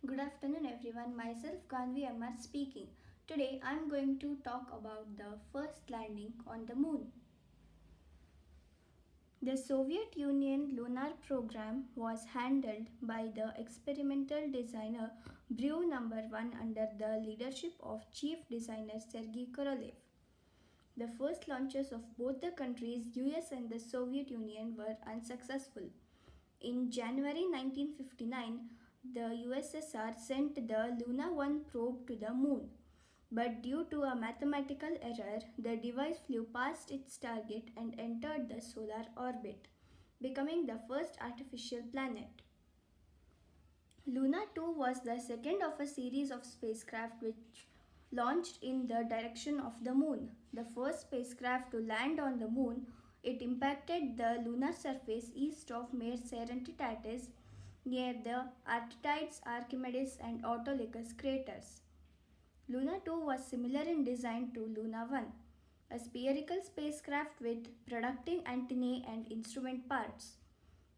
Good afternoon everyone, myself Ganvi MR speaking. Today I am going to talk about the first landing on the moon. The Soviet Union lunar program was handled by the experimental designer Brew Number 1 under the leadership of Chief Designer Sergei Korolev. The first launches of both the countries, US and the Soviet Union, were unsuccessful. In January 1959, the USSR sent the Luna 1 probe to the moon. But due to a mathematical error, the device flew past its target and entered the solar orbit, becoming the first artificial planet. Luna 2 was the second of a series of spacecraft which launched in the direction of the moon. The first spacecraft to land on the moon, it impacted the lunar surface east of Mare Serenitatis near the Arctides, Archimedes and Autolycus craters. Luna 2 was similar in design to Luna 1, a spherical spacecraft with producting antennae and instrument parts.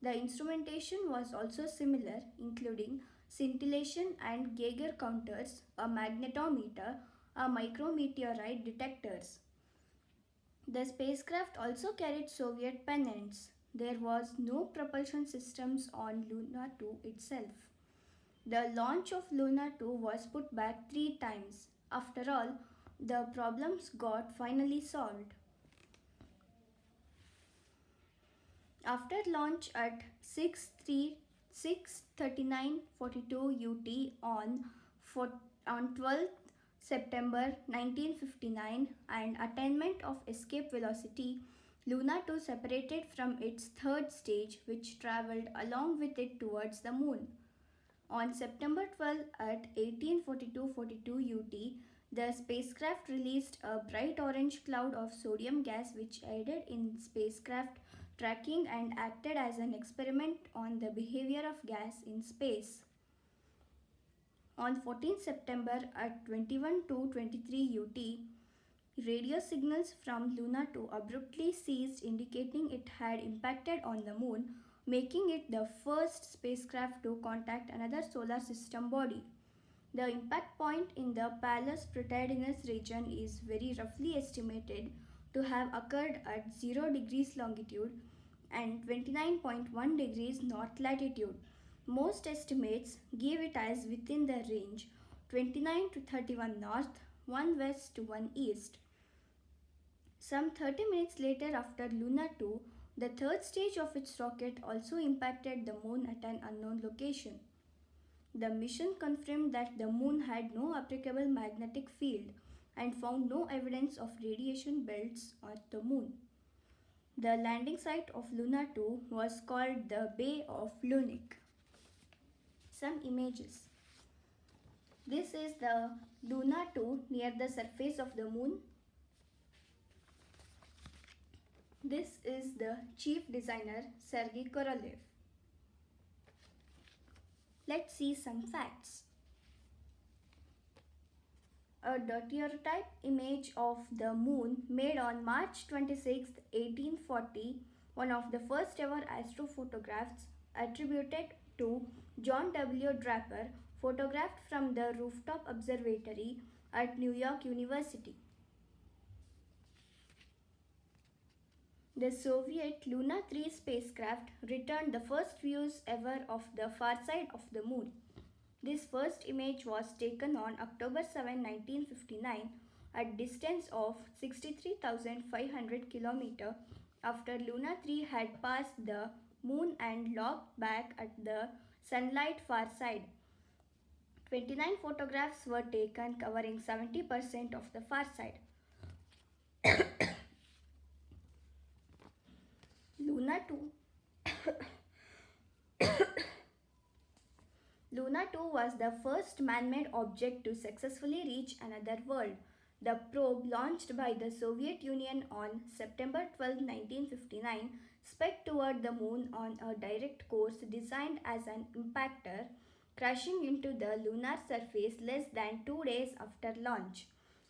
The instrumentation was also similar, including scintillation and Geiger counters, a magnetometer, a micrometeorite detectors. The spacecraft also carried Soviet pennants. There was no propulsion systems on Luna 2 itself. The launch of Luna 2 was put back 3 times. After all, the problems got finally solved. After launch at 6:39:42 UT on 12th September 1959 and attainment of escape velocity, Luna 2 separated from its third stage which traveled along with it towards the moon. On September 12 at 18:42:42 UT, the spacecraft released a bright orange cloud of sodium gas which aided in spacecraft tracking and acted as an experiment on the behavior of gas in space. On 14 September at 21:23 UT, radio signals from Luna 2 abruptly ceased, indicating it had impacted on the moon, making it the first spacecraft to contact another solar system body. The impact point in the Pallas Proteidenus region is very roughly estimated to have occurred at 0 degrees longitude and 29.1 degrees north latitude. Most estimates give it as within the range 29 to 31 north, 1 west to 1 east. Some 30 minutes later, after Luna 2, the third stage of its rocket also impacted the moon at an unknown location. The mission confirmed that the moon had no applicable magnetic field and found no evidence of radiation belts at the moon. The landing site of Luna 2 was called the Bay of Lunik. Some images. This is the Luna 2 near the surface of the moon. This is the chief designer Sergei Korolev. Let's see some facts. A daguerreotype image of the moon made on March 26, 1840, one of the first ever astrophotographs attributed to John W. Draper, photographed from the rooftop observatory at New York University. The Soviet Luna 3 spacecraft returned the first views ever of the far side of the moon. This first image was taken on October 7, 1959 at distance of 63,500 km after Luna 3 had passed the moon and looked back at the sunlight far side. 29 photographs were taken covering 70% of the far side. Luna 2 Luna 2 was the first man-made object to successfully reach another world. The probe, launched by the Soviet Union on September 12, 1959, sped toward the moon on a direct course designed as an impactor, crashing into the lunar surface less than 2 days after launch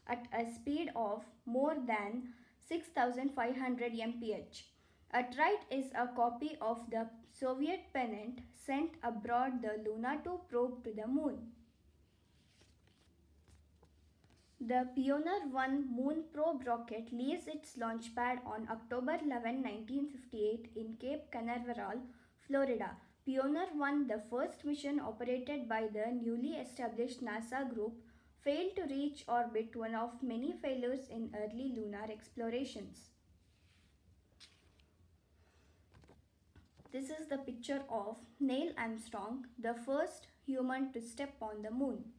at a speed of more than 6,500 mph. At right is a copy of the Soviet pennant sent aboard the Luna 2 probe to the moon. The Pioneer 1 moon probe rocket leaves its launch pad on October 11, 1958 in Cape Canaveral, Florida. Pioneer 1, the first mission operated by the newly established NASA group, failed to reach orbit, one of many failures in early lunar explorations. This is the picture of Neil Armstrong, the first human to step on the moon.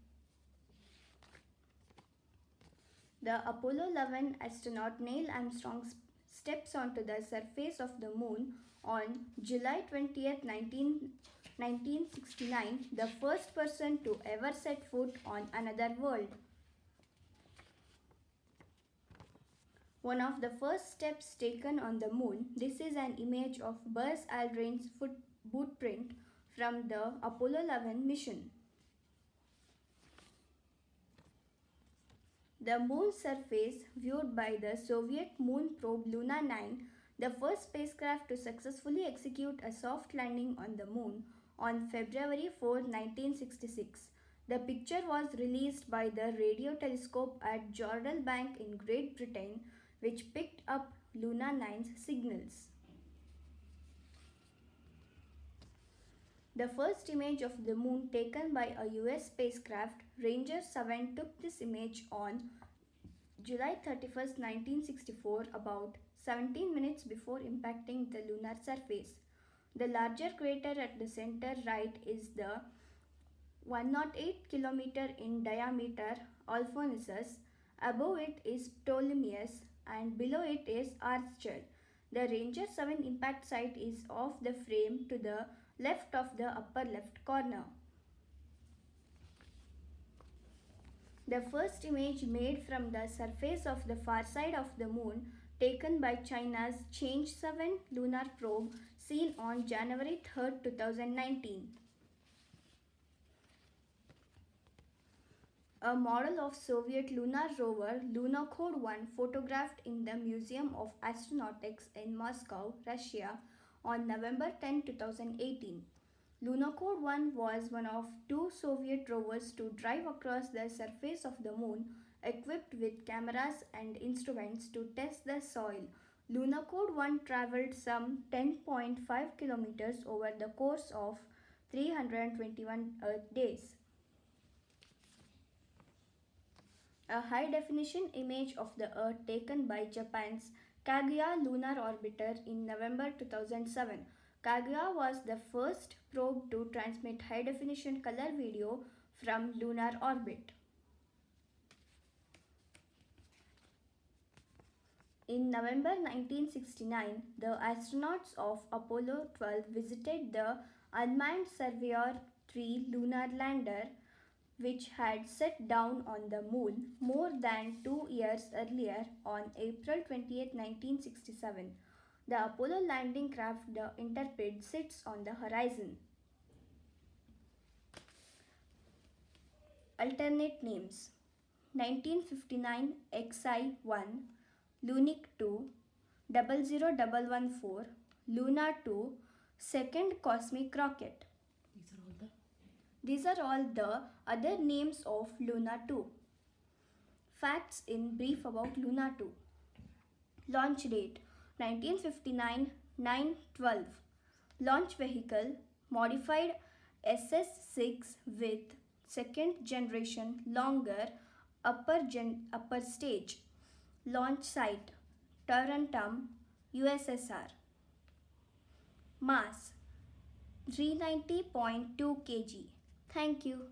The Apollo 11 astronaut Neil Armstrong steps onto the surface of the moon on July 20th, 1969, the first person to ever set foot on another world. One of the first steps taken on the moon, this is an image of Buzz Aldrin's bootprint from the Apollo 11 mission. The moon's surface, viewed by the Soviet moon probe Luna 9, the first spacecraft to successfully execute a soft landing on the moon on February 4, 1966. The picture was released by the radio telescope at Jodrell Bank in Great Britain, which picked up Luna 9's signals. The first image of the moon taken by a US spacecraft, Ranger 7, took this image on July 31, 1964, about 17 minutes before impacting the lunar surface. The larger crater at the center right is the 108 km in diameter Alphonsus. Above it is Ptolemaeus and below it is Archer. The Ranger 7 impact site is off the frame to the left of the upper left corner. The first image made from the surface of the far side of the moon, taken by China's Change 7 lunar probe, seen on January 3, 2019. A model of Soviet lunar rover Lunokhod 1 photographed in the Museum of Astronautics in Moscow, Russia on November 10, 2018. Lunokhod 1 was one of two Soviet rovers to drive across the surface of the moon, equipped with cameras and instruments to test the soil. Lunokhod 1 traveled some 10.5 kilometers over the course of 321 Earth days. A high-definition image of the Earth taken by Japan's Kaguya Lunar Orbiter in November 2007. Kaguya was the first probe to transmit high-definition color video from lunar orbit. In November 1969, the astronauts of Apollo 12 visited the unmanned Surveyor 3 lunar lander, which had set down on the moon more than 2 years earlier on April 20, 1967. The Apollo landing craft, the Intrepid, sits on the horizon. Alternate names: 1959 XI-1, Lunik 2, 00114, Luna 2, second cosmic rocket. These are all the other names of Luna 2. Facts in brief about Luna 2. Launch date: 1959 9/12. Launch vehicle: modified SS-6 with second generation longer upper stage. Launch site: Tarantum, USSR. Mass: 390.2 kg. Thank you.